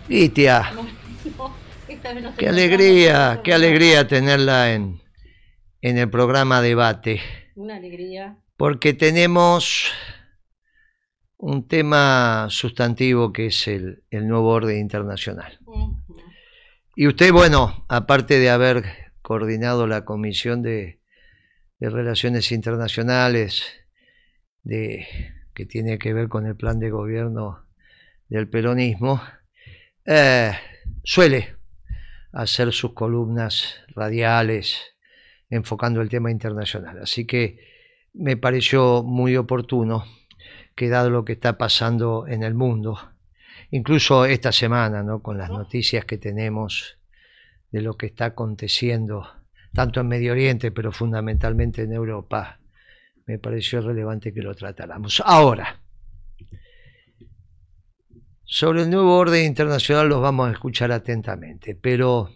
Itia, No, esta vez no se qué alegría tenerla en el programa Debate, Una alegría. porque tenemos un tema sustantivo que es el nuevo orden internacional. Y usted, bueno, aparte de haber coordinado la Comisión de Relaciones Internacionales, que tiene que ver con el plan de gobierno del peronismo, suele hacer sus columnas radiales enfocando el tema internacional. Así que me pareció muy oportuno que, dado lo que está pasando en el mundo, incluso esta semana, ¿no?, con las noticias que tenemos de lo que está aconteciendo, tanto en Medio Oriente, pero fundamentalmente en Europa, me pareció relevante que lo tratáramos. Ahora, sobre el nuevo orden internacional los vamos a escuchar atentamente, pero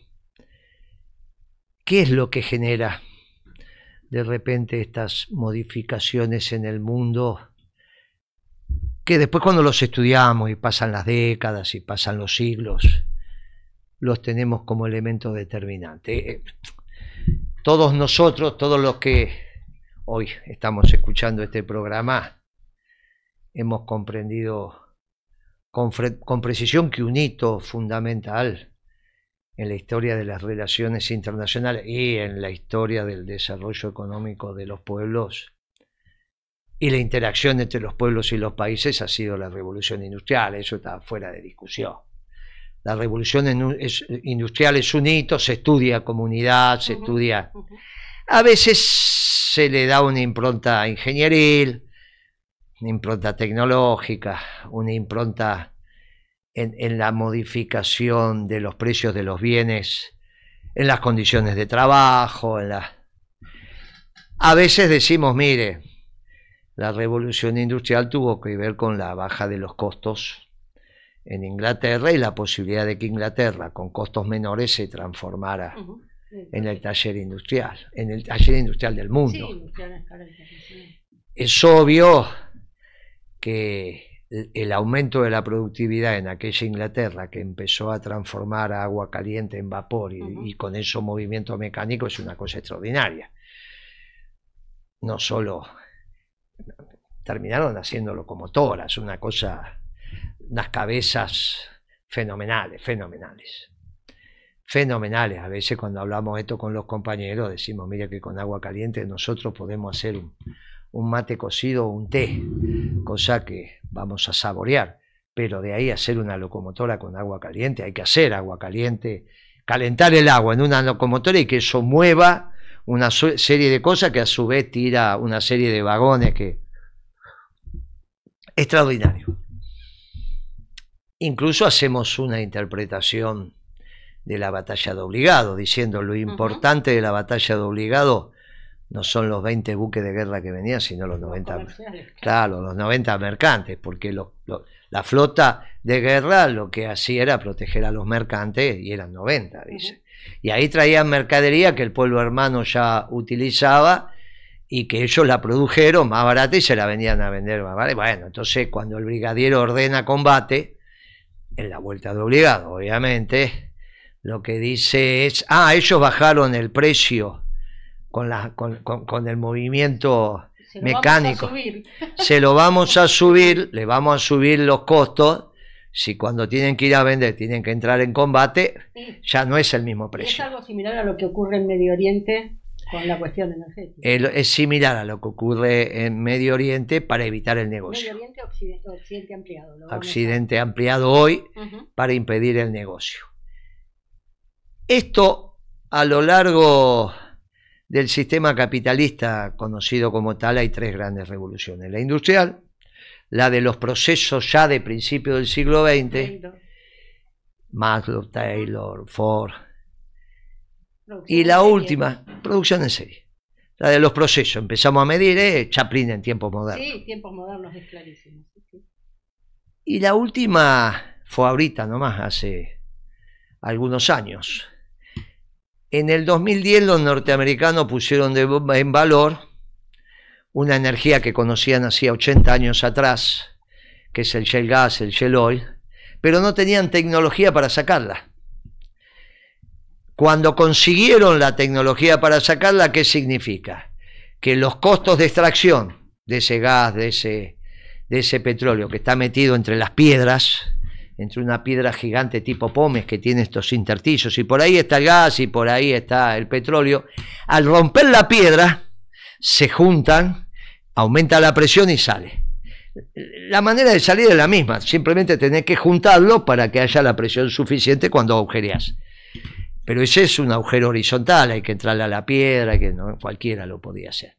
¿qué es lo que genera de repente estas modificaciones en el mundo? Que después, cuando los estudiamos y pasan las décadas y pasan los siglos, los tenemos como elemento determinante. Todos nosotros, todos los que hoy estamos escuchando este programa, hemos comprendido con precisión que un hito fundamental en la historia de las relaciones internacionales y en la historia del desarrollo económico de los pueblos y la interacción entre los pueblos y los países ha sido la revolución industrial. Eso está fuera de discusión. La revolución industrial es un hito, se estudia a comunidad, se estudia. A veces se le da una impronta ingenieril, una impronta tecnológica, una impronta en la modificación de los precios de los bienes, en las condiciones de trabajo, a veces decimos, mire, la revolución industrial tuvo que ver con la baja de los costos en Inglaterra y la posibilidad de que Inglaterra, con costos menores, se transformara en el taller industrial, en el taller industrial del mundo. Es obvio que el aumento de la productividad en aquella Inglaterra, que empezó a transformar agua caliente en vapor y con eso movimiento mecánico, es una cosa extraordinaria. No solo terminaron haciendo locomotoras, una cosa, unas cabezas fenomenales. A veces cuando hablamos esto con los compañeros decimos, mire que con agua caliente nosotros podemos hacer un mate cocido o un té, cosa que vamos a saborear, pero de ahí a hacer una locomotora con agua caliente, hay que hacer agua caliente, calentar el agua en una locomotora y que eso mueva una serie de cosas que a su vez tira una serie de vagones que... Extraordinario. Incluso hacemos una interpretación de la batalla de Obligado, diciendo lo importante de la batalla de Obligado no son los 20 buques de guerra que venían, sino los 90, claro, los 90 mercantes, porque la flota de guerra lo que hacía era proteger a los mercantes y eran 90, dice. Y ahí traían mercadería que el pueblo hermano ya utilizaba y que ellos la produjeron más barata y se la venían a vender más barata. Bueno, entonces cuando el brigadiero ordena combate, en la vuelta de Obligado, obviamente, lo que dice es, ellos bajaron el precio con el movimiento mecánico, se lo vamos a subir, le vamos a subir los costos. Si cuando tienen que ir a vender tienen que entrar en combate, ya no es el mismo precio. Es algo similar a lo que ocurre en Medio Oriente con la cuestión energética. Es similar a lo que ocurre en Medio Oriente para evitar el negocio. Medio Oriente, Occidente ampliado. Occidente ampliado hoy para impedir el negocio. Esto a lo largo del sistema capitalista conocido como tal hay tres grandes revoluciones. La industrial, la de los procesos ya de principios del siglo XX, Maslow, Taylor, Ford, y la última, producción en serie. La de los procesos, empezamos a medir, Chaplin en tiempos modernos. Sí, tiempos modernos es clarísimo. Sí. Y la última fue ahorita nomás, hace algunos años. En el 2010 los norteamericanos pusieron en valor una energía que conocían hacía 80 años atrás, que es el shale gas, el shale oil, pero no tenían tecnología para sacarla. Cuando consiguieron la tecnología para sacarla, ¿qué significa? Que los costos de extracción de ese gas, de ese petróleo que está metido entre las piedras, entre una piedra gigante tipo pómez que tiene estos intersticios, y por ahí está el gas y por ahí está el petróleo, al romper la piedra se juntan, aumenta la presión y sale. La manera de salir es la misma, simplemente tenés que juntarlo para que haya la presión suficiente cuando agujereás. Pero ese es un agujero horizontal, hay que entrarle a la piedra, que no cualquiera lo podía hacer.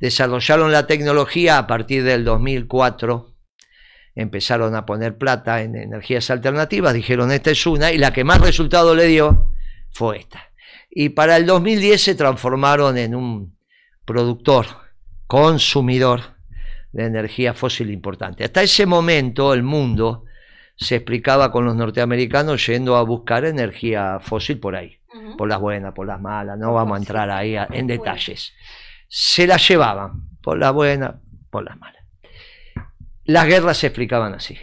Desarrollaron la tecnología a partir del 2004, empezaron a poner plata en energías alternativas, dijeron esta es una, y la que más resultado le dio fue esta. Y para el 2010 se transformaron en un productor, consumidor de energía fósil importante. Hasta ese momento el mundo se explicaba con los norteamericanos yendo a buscar energía fósil por ahí, por las buenas, por las malas, no vamos a entrar ahí en detalles. Se la llevaban, por las buenas, por las malas. Las guerras se explicaban así.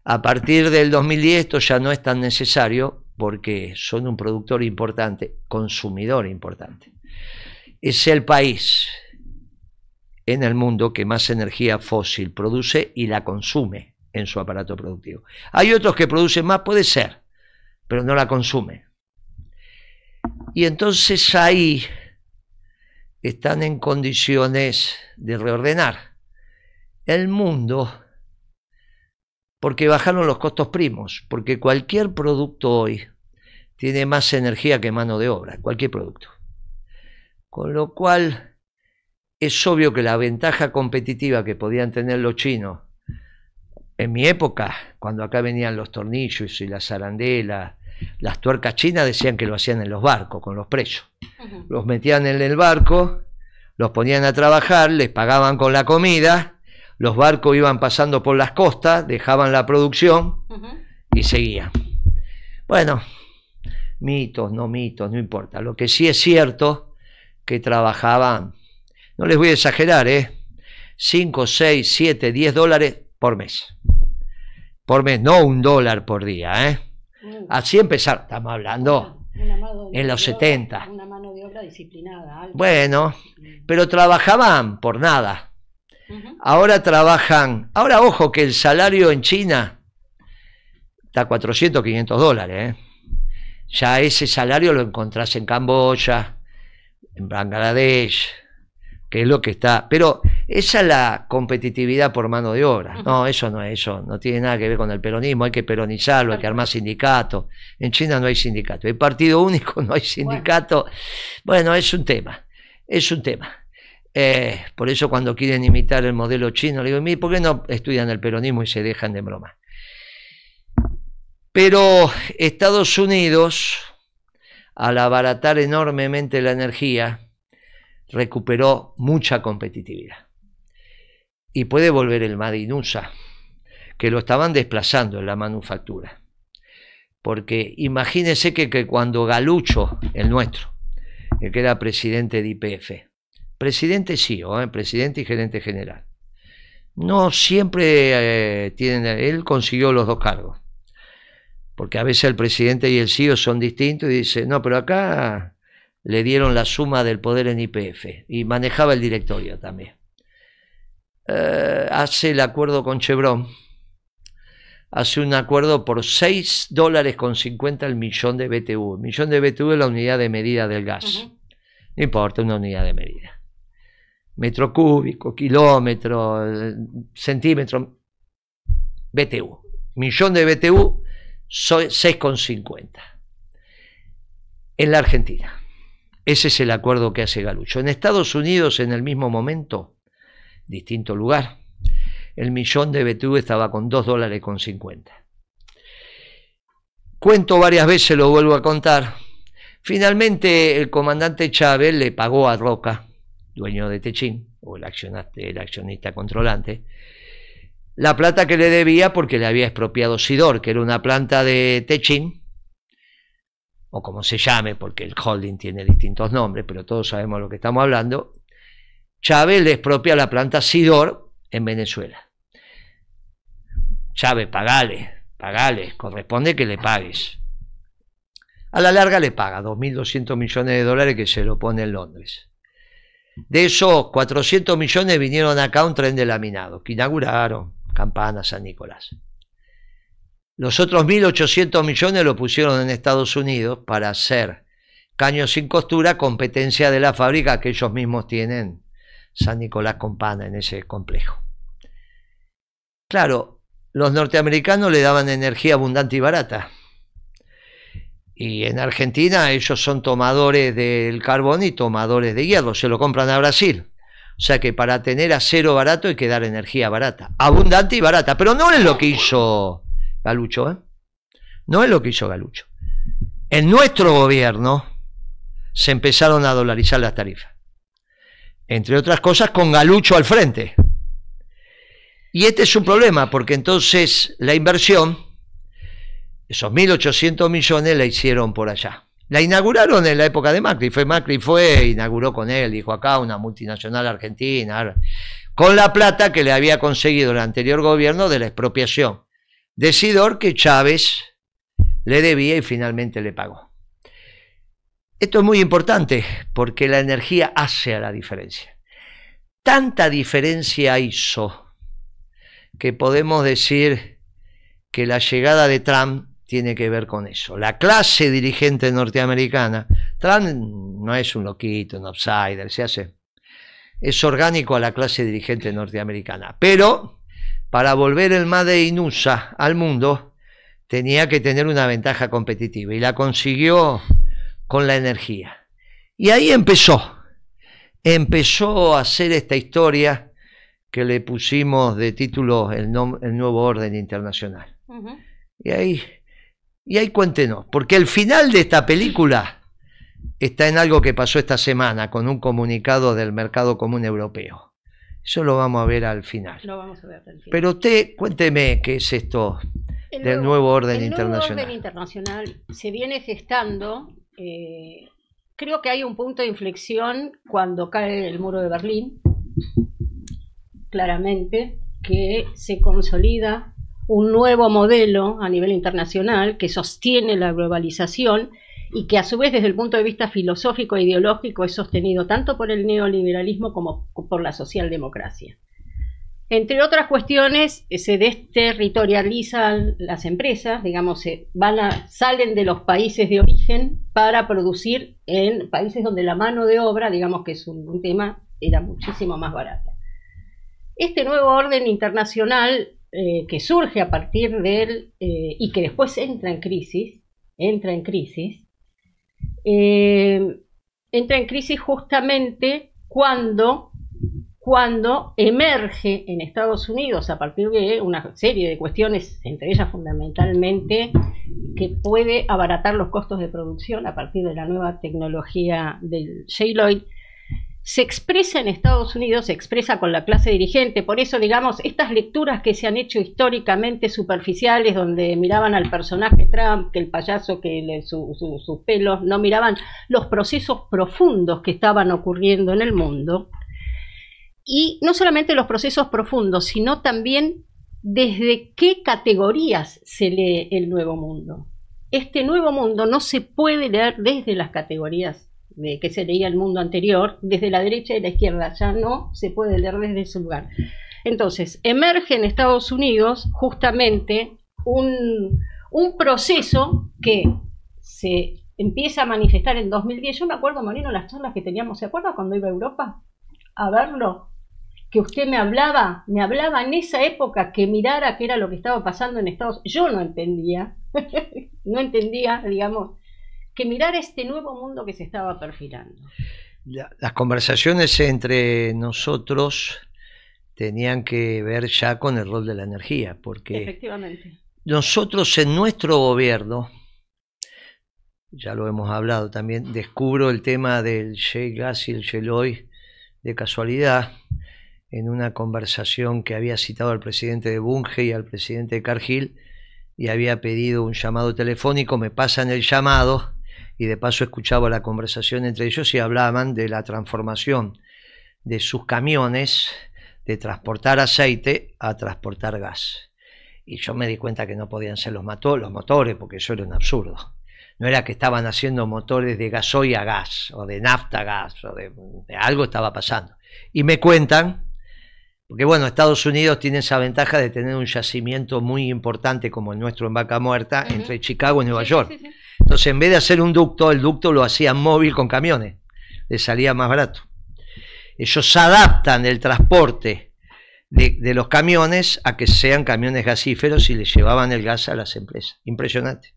A partir del 2010 esto ya no es tan necesario porque son un productor importante, consumidor importante. Es el país en el mundo que más energía fósil produce y la consume en su aparato productivo. Hay otros que producen más, puede ser, pero no la consumen. Y entonces ahí están en condiciones de reordenar el mundo, porque bajaron los costos primos, porque cualquier producto hoy tiene más energía que mano de obra, cualquier producto. Con lo cual es obvio que la ventaja competitiva que podían tener los chinos en mi época, cuando acá venían los tornillos y las arandelas, las tuercas chinas decían que lo hacían en los barcos, con los presos. Los metían en el barco, los ponían a trabajar, les pagaban con la comida, los barcos iban pasando por las costas, dejaban la producción y seguían. Bueno, mitos, no importa. Lo que sí es cierto, que trabajaban, no les voy a exagerar, 5, 6, 7, 10 dólares por mes. Por mes, no $1 por día, Así empezaron, estamos hablando en los 70. Una mano de obra disciplinada. Alta. Bueno, pero trabajaban por nada. Ahora trabajan, ahora ojo que el salario en China está a 400, 500 dólares. Ya ese salario lo encontrás en Camboya, en Bangladesh, que es lo que está, pero esa es la competitividad por mano de obra. No, eso no tiene nada que ver con el peronismo, hay que peronizarlo, hay que armar sindicatos. En China no hay sindicato, hay partido único, no hay sindicato. Bueno, es un tema. Por eso cuando quieren imitar el modelo chino, le digo, ¿por qué no estudian el peronismo y se dejan de broma? Pero Estados Unidos, al abaratar enormemente la energía, recuperó mucha competitividad. Y puede volver el Made in USA, que lo estaban desplazando en la manufactura. Porque imagínense que cuando Galucho, el nuestro, el que era presidente de YPF, presidente CEO, presidente y gerente general, no siempre él consiguió los dos cargos. Porque a veces el presidente y el CEO son distintos y dice, no, pero acá le dieron la suma del poder en YPF y manejaba el directorio también. Hace el acuerdo con Chevron, hace un acuerdo por $6.50 el millón de BTU. El millón de BTU es la unidad de medida del gas. No importa, una unidad de medida. Metro cúbico, kilómetro, centímetro, BTU. Millón de BTU, 6,50. En la Argentina. Ese es el acuerdo que hace Galucho. En Estados Unidos, en el mismo momento, distinto lugar, el millón de BTU estaba con $2.50. Cuento varias veces, lo vuelvo a contar. Finalmente, el comandante Chávez le pagó a Roca, dueño de Techín, o el accionista controlante, la plata que le debía porque le había expropiado Sidor, que era una planta de Techín, o como se llame, porque el holding tiene distintos nombres, pero todos sabemos lo que estamos hablando. Chávez le expropia la planta Sidor en Venezuela. Chávez, pagale pagale, corresponde que le pagues. A la larga le paga 2.200 millones de dólares que se lo pone en Londres. De esos 400 millones vinieron acá a un tren de laminado, que inauguraron, Campana, San Nicolás. Los otros 1.800 millones lo pusieron en Estados Unidos para hacer caños sin costura, competencia de la fábrica que ellos mismos tienen, San Nicolás Campana, en ese complejo. Claro, los norteamericanos le daban energía abundante y barata. Y en Argentina ellos son tomadores del carbón y tomadores de hierro, se lo compran a Brasil. O sea que para tener acero barato hay que dar energía barata, abundante y barata. Pero no es lo que hizo Galucho, ¿eh? No es lo que hizo Galucho. En nuestro gobierno se empezaron a dolarizar las tarifas. Entre otras cosas con Galucho al frente. Y este es un problema, porque entonces la inversión, esos 1.800 millones la hicieron por allá. La inauguraron en la época de Macri. Macri inauguró con él, dijo acá una multinacional argentina, con la plata que le había conseguido el anterior gobierno de la expropiación de Sidor, que Chávez le debía y finalmente le pagó. Esto es muy importante porque la energía hace a la diferencia. Tanta diferencia hizo que podemos decir que la llegada de Trump tiene que ver con eso. La clase dirigente norteamericana, Trump no es un loquito, un outsider, es orgánico a la clase dirigente norteamericana, pero para volver el Made in USA al mundo tenía que tener una ventaja competitiva y la consiguió con la energía. Y ahí empezó a hacer esta historia que le pusimos de título el nuevo orden internacional. Y ahí cuéntenos, porque el final de esta película está en algo que pasó esta semana con un comunicado del Mercado Común Europeo. Eso lo vamos a ver al final. Lo vamos a ver al final. Pero usted, cuénteme qué es esto del nuevo orden internacional. El nuevo orden internacional se viene gestando, creo que hay un punto de inflexión cuando cae el muro de Berlín, claramente, que se consolida un nuevo modelo a nivel internacional que sostiene la globalización y que a su vez desde el punto de vista filosófico e ideológico es sostenido tanto por el neoliberalismo como por la socialdemocracia. Entre otras cuestiones, se desterritorializan las empresas, digamos, salen de los países de origen para producir en países donde la mano de obra, digamos que es un tema, era muchísimo más barata. Este nuevo orden internacional que surge a partir de él y que después entra en crisis justamente cuando emerge en Estados Unidos a partir de una serie de cuestiones, entre ellas fundamentalmente que puede abaratar los costos de producción a partir de la nueva tecnología del shale oil, se expresa en Estados Unidos, se expresa con la clase dirigente. Por eso, digamos, estas lecturas que se han hecho históricamente superficiales, donde miraban al personaje Trump, que el payaso, que sus pelos, no miraban los procesos profundos que estaban ocurriendo en el mundo. Y no solamente los procesos profundos, sino también desde qué categorías se lee el nuevo mundo. Este nuevo mundo no se puede leer desde las categorías de que se leía el mundo anterior, desde la derecha y la izquierda, ya no se puede leer desde ese lugar. Entonces, emerge en Estados Unidos justamente un proceso que se empieza a manifestar en 2010. Yo me acuerdo, Moreno, las charlas que teníamos, ¿se acuerda cuando iba a Europa a verlo? Que usted me hablaba en esa época que mirara qué era lo que estaba pasando en Estados Unidos. Yo no entendía, digamos, que mirar este nuevo mundo que se estaba perfilando. Las conversaciones entre nosotros tenían que ver ya con el rol de la energía, porque efectivamente nosotros en nuestro gobierno, ya lo hemos hablado también, descubro el tema del shale gas y el shale oil de casualidad en una conversación que había citado al presidente de Bunge y al presidente de Cargill y había pedido un llamado telefónico. Me pasan el llamado y de paso escuchaba la conversación entre ellos y hablaban de la transformación de sus camiones de transportar aceite a transportar gas. y yo me di cuenta que no podían ser los motores, porque eso era un absurdo. No era que estaban haciendo motores de gasoil a gas, o de nafta a gas, o de algo estaba pasando. Y me cuentan, porque bueno, Estados Unidos tiene esa ventaja de tener un yacimiento muy importante como el nuestro en Vaca Muerta, entre Chicago y Nueva York. Entonces, en vez de hacer un ducto, el ducto lo hacían móvil con camiones, les salía más barato. Ellos adaptan el transporte de los camiones a que sean camiones gasíferos y les llevaban el gas a las empresas. Impresionante.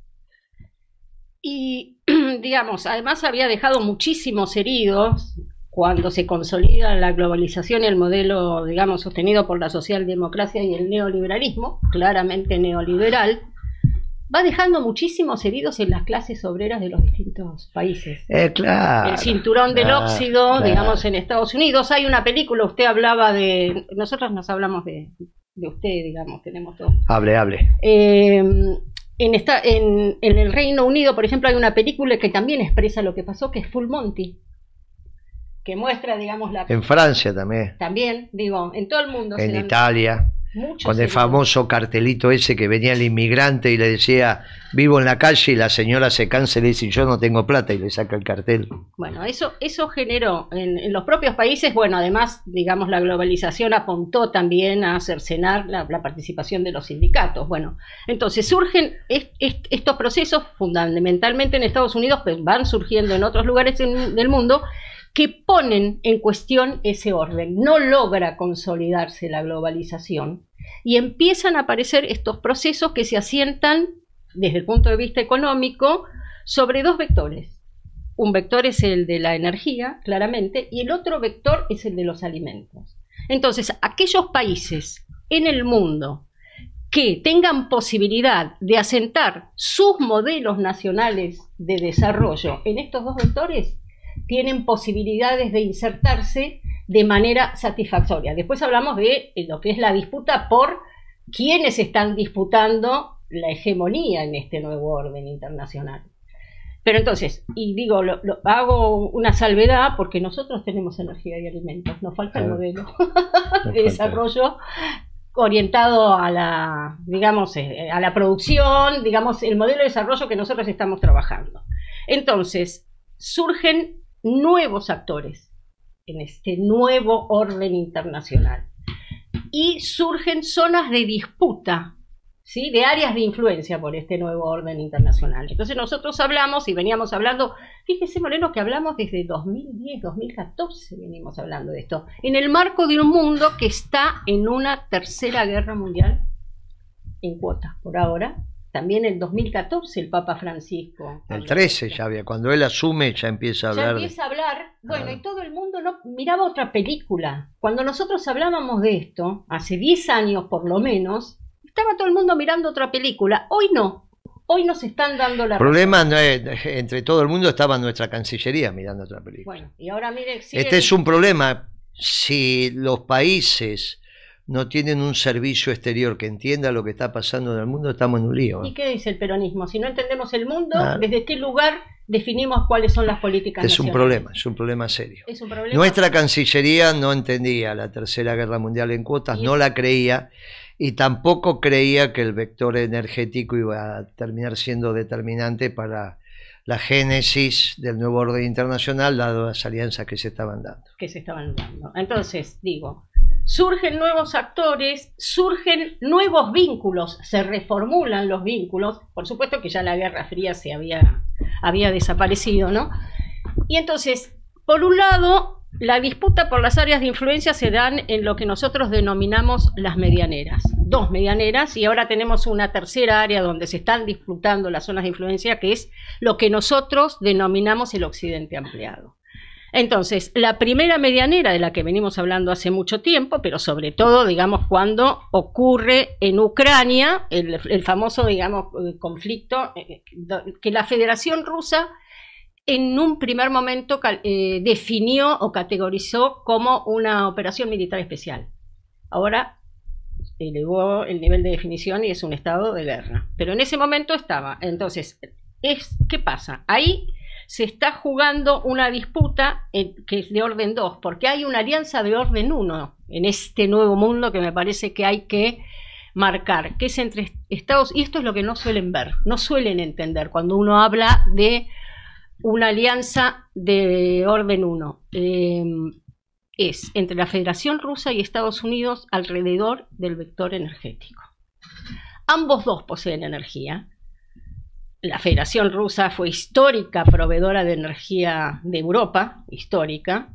Y, digamos, además había dejado muchísimos heridos cuando se consolida la globalización y el modelo, digamos, sostenido por la socialdemocracia y el neoliberalismo, claramente neoliberal, va dejando muchísimos heridos en las clases obreras de los distintos países. Claro, el cinturón del óxido, digamos, en Estados Unidos. Hay una película, usted hablaba de... Nosotros nos hablamos de usted, digamos, tenemos todo. Hable. En el Reino Unido, por ejemplo, hay una película que también expresa lo que pasó, que es Full Monty, que muestra, digamos, la... En Francia también. También, digo, en todo el mundo. En Italia. Con el famoso cartelito ese que venía el inmigrante y le decía, vivo en la calle, y la señora se cansa y le dice, yo no tengo plata, y le saca el cartel. Bueno, eso generó en los propios países, bueno, además, digamos, la globalización apuntó también a cercenar la participación de los sindicatos. Bueno, entonces surgen estos procesos fundamentalmente en Estados Unidos, pues van surgiendo en otros lugares del mundo, que ponen en cuestión ese orden. No logra consolidarse la globalización y empiezan a aparecer estos procesos que se asientan desde el punto de vista económico sobre dos vectores. Un vector es el de la energía, claramente, y el otro vector es el de los alimentos. Entonces, aquellos países en el mundo que tengan posibilidad de asentar sus modelos nacionales de desarrollo en estos dos vectores, tienen posibilidades de insertarse de manera satisfactoria. Después hablamos de lo que es la disputa por quiénes están disputando la hegemonía en este nuevo orden internacional. Pero entonces, y digo, hago una salvedad porque nosotros tenemos energía y alimentos, nos falta el modelo de desarrollo orientado a la, digamos, a la producción, digamos, el modelo de desarrollo que nosotros estamos trabajando. Entonces, surgen nuevos actores en este nuevo orden internacional y surgen zonas de disputa, ¿sí?, de áreas de influencia por este nuevo orden internacional. Entonces nosotros hablamos y veníamos hablando, fíjese Moreno que hablamos desde 2010, 2014 venimos hablando de esto, en el marco de un mundo que está en una tercera guerra mundial en cuotas por ahora. También en 2014 el Papa Francisco. El 13 ya había, cuando él asume ya empieza a hablar. Bueno, y todo el mundo no miraba otra película. Cuando nosotros hablábamos de esto, hace 10 años por lo menos, estaba todo el mundo mirando otra película. Hoy no. Hoy nos están dando la razón. El problema no es, entre todo el mundo estaba nuestra Cancillería mirando otra película. Bueno, y ahora mire... Este es un problema. Si los países no tienen un servicio exterior que entienda lo que está pasando en el mundo, estamos en un lío. ¿Y qué dice el peronismo? Si no entendemos el mundo, ¿desde qué lugar definimos cuáles son las políticas nacionales? Es un problema serio. ¿Es un problema? Nuestra Cancillería no entendía la Tercera Guerra Mundial en cuotas, no la creía, y tampoco creía que el vector energético iba a terminar siendo determinante para la génesis del nuevo orden internacional, dado las alianzas que se estaban dando. Entonces, digo, surgen nuevos actores, surgen nuevos vínculos, se reformulan los vínculos, por supuesto que ya la Guerra Fría se había desaparecido, ¿no? Y entonces, por un lado, la disputa por las áreas de influencia se dan en lo que nosotros denominamos las medianeras, dos medianeras, y ahora tenemos una tercera área donde se están disputando las zonas de influencia, que es lo que nosotros denominamos el Occidente ampliado. Entonces, la primera medianera de la que venimos hablando hace mucho tiempo, pero sobre todo, digamos, cuando ocurre en Ucrania el famoso, digamos, conflicto que la Federación Rusa en un primer momento definió o categorizó como una operación militar especial. Ahora elevó el nivel de definición y es un estado de guerra. Pero en ese momento estaba. Entonces, ¿qué pasa? Ahí se está jugando una disputa que es de orden 2, porque hay una alianza de orden 1 en este nuevo mundo que me parece que hay que marcar, que es entre Estados, y esto es lo que no suelen ver, no suelen entender cuando uno habla de una alianza de orden 1. Es entre la Federación Rusa y Estados Unidos alrededor del vector energético. Ambos dos poseen energía. La Federación Rusa fue histórica proveedora de energía de Europa, histórica,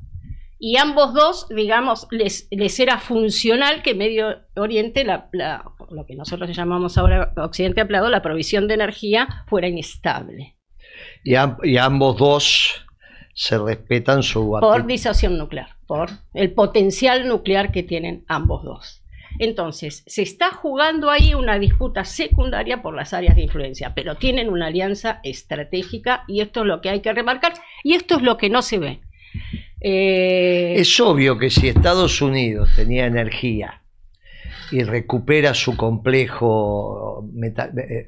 y ambos dos, digamos, les era funcional que Medio Oriente, lo que nosotros llamamos ahora Occidente ampliado, la provisión de energía fuera inestable. Y ambos dos se respetan su... Por disuasión nuclear, por el potencial nuclear que tienen ambos dos. Entonces, se está jugando ahí una disputa secundaria por las áreas de influencia, pero tienen una alianza estratégica y esto es lo que hay que remarcar y esto es lo que no se ve. Es obvio que si Estados Unidos tenía energía y recupera su complejo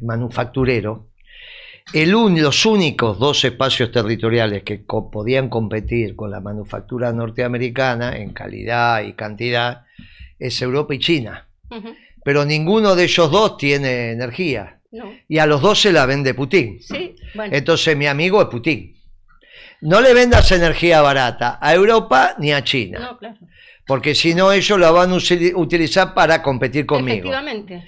manufacturero, los únicos dos espacios territoriales que podían competir con la manufactura norteamericana en calidad y cantidad es Europa y China. Pero ninguno de ellos dos tiene energía. No. Y a los dos se la vende Putin. Sí, bueno. Entonces mi amigo es Putin. No le vendas energía barata a Europa ni a China. No, claro. Porque si no ellos la van a utilizar para competir conmigo. Efectivamente.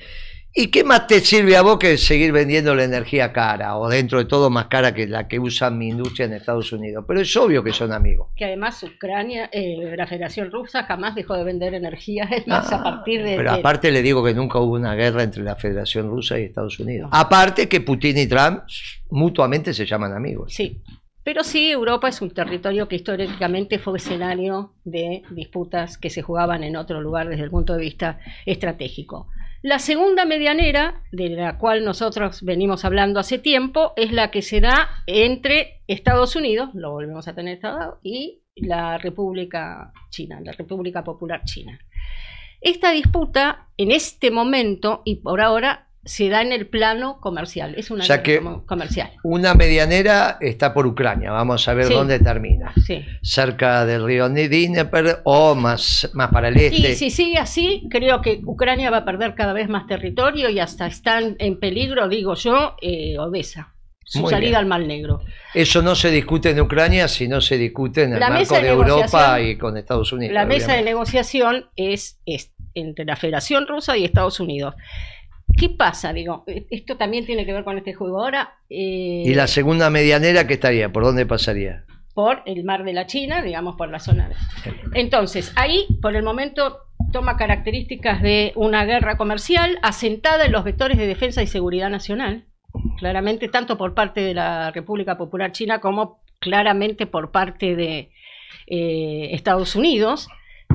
¿Y qué más te sirve a vos que seguir vendiendo la energía cara, o dentro de todo más cara que la que usa mi industria en Estados Unidos? Pero es obvio que son amigos. Que además Ucrania, la Federación Rusa jamás dejó de vender energía, es más, a partir de... Pero aparte le digo que nunca hubo una guerra entre la Federación Rusa y Estados Unidos. No. Aparte que Putin y Trump mutuamente se llaman amigos. Sí, pero sí, Europa es un territorio que históricamente fue escenario de disputas que se jugaban en otro lugar desde el punto de vista estratégico. La segunda medianera, de la cual nosotros venimos hablando hace tiempo, es la que se da entre Estados Unidos, lo volvemos a tener Estado, y la República China, la República Popular China. Esta disputa, en este momento y por ahora, se da en el plano comercial, es una guerra comercial. Una medianera está por Ucrania, vamos a ver dónde termina. Sí. Cerca del río Dnieper o más para el este. Y si sigue así, creo que Ucrania va a perder cada vez más territorio y hasta están en peligro, digo yo, Odessa, su salida al Mar Negro. Eso no se discute en Ucrania, sino se discute en el marco de Europa y con Estados Unidos. La mesa de negociación es entre la Federación Rusa y Estados Unidos. ¿Qué pasa? Digo, esto también tiene que ver con este juego ahora. ¿Y la segunda medianera qué estaría? ¿Por dónde pasaría? Por el mar de la China, digamos, por la zona. Entonces, ahí, por el momento, toma características de una guerra comercial asentada en los vectores de defensa y seguridad nacional, claramente, tanto por parte de la República Popular China como claramente por parte de Estados Unidos,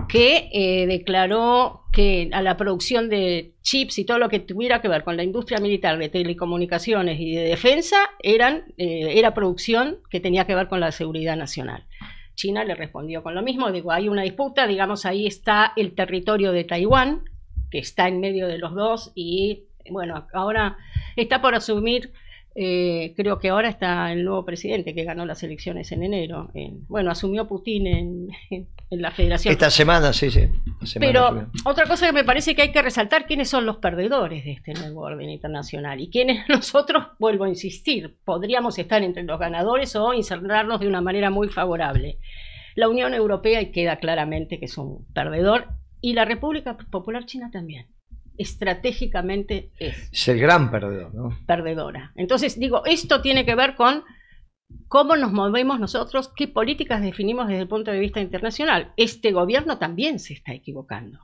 que declaró que a la producción de chips y todo lo que tuviera que ver con la industria militar de telecomunicaciones y de defensa era producción que tenía que ver con la seguridad nacional. China le respondió con lo mismo, digo, hay una disputa, digamos, ahí está el territorio de Taiwán, que está en medio de los dos y, bueno, ahora está por asumir... creo que ahora está el nuevo presidente que ganó las elecciones en enero. Asumió Putin en la Federación. Esta semana, sí. Pero otra cosa que me parece que hay que resaltar, quiénes son los perdedores de este nuevo orden internacional y quiénes nosotros, vuelvo a insistir, podríamos estar entre los ganadores o insertarnos de una manera muy favorable. La Unión Europea, y queda claramente que es un perdedor, y la República Popular China también. Estratégicamente es el gran perdedor, ¿no? Perdedora. Entonces, digo, esto tiene que ver con cómo nos movemos nosotros, qué políticas definimos desde el punto de vista internacional. Este gobierno también se está equivocando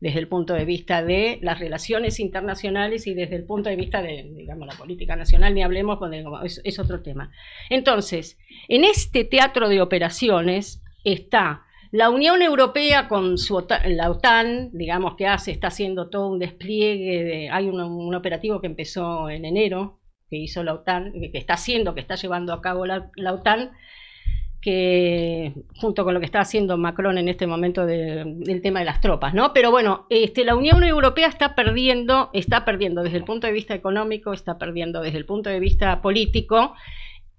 desde el punto de vista de las relaciones internacionales y desde el punto de vista de, digamos, la política nacional, ni hablemos, es otro tema. Entonces, en este teatro de operaciones está... La Unión Europea con la OTAN, digamos que está haciendo todo un despliegue, hay un operativo que empezó en enero, que hizo la OTAN, que está llevando a cabo la OTAN, que junto con lo que está haciendo Macron en este momento del tema de las tropas, ¿no? Pero bueno, la Unión Europea está perdiendo desde el punto de vista económico, está perdiendo desde el punto de vista político.